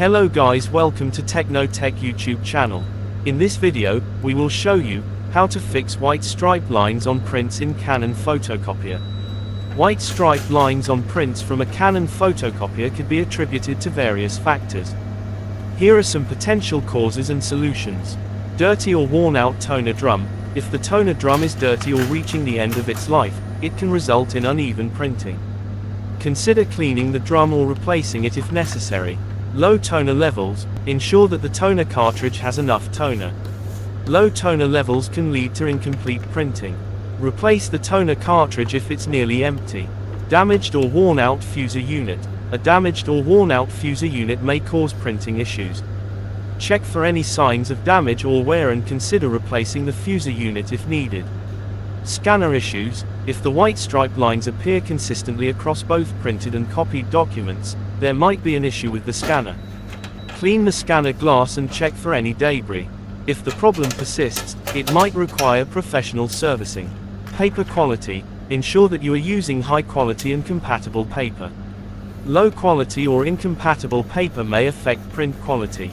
Hello guys, welcome to Techno Tech YouTube channel. In this video, we will show you how to fix white stripe lines on prints in Canon Photocopier. White stripe lines on prints from a Canon Photocopier could be attributed to various factors. Here are some potential causes and solutions. Dirty or worn out toner drum. If the toner drum is dirty or reaching the end of its life, it can result in uneven printing. Consider cleaning the drum or replacing it if necessary. Low toner levels. Ensure that the toner cartridge has enough toner. Low toner levels can lead to incomplete printing. Replace the toner cartridge if it's nearly empty. Damaged or worn out fuser unit. A damaged or worn out fuser unit may cause printing issues. Check for any signs of damage or wear and consider replacing the fuser unit if needed. Scanner issues. If the white stripe lines appear consistently across both printed and copied documents, there might be an issue with the scanner. Clean the scanner glass and check for any debris. If the problem persists, it might require professional servicing. Paper quality. Ensure that you are using high quality and compatible paper. Low quality or incompatible paper may affect print quality.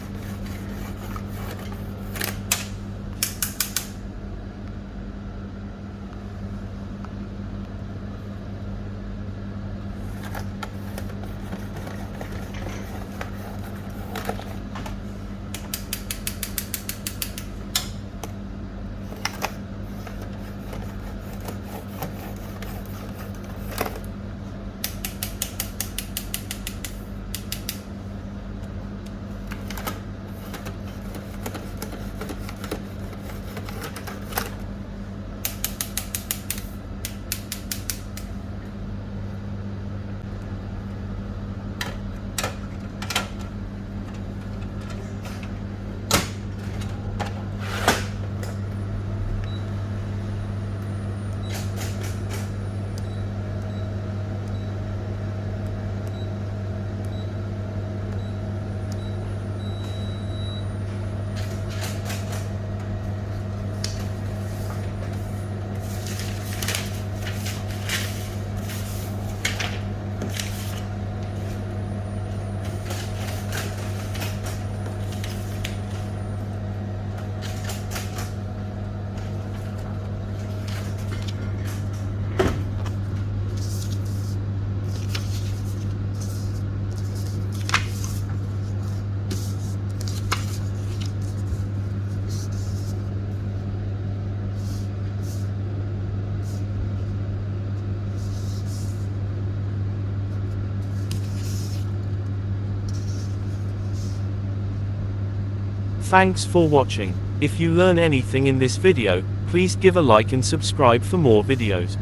Thanks for watching. If you learn anything in this video, please give a like and subscribe for more videos.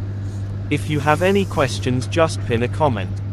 If you have any questions, just pin a comment.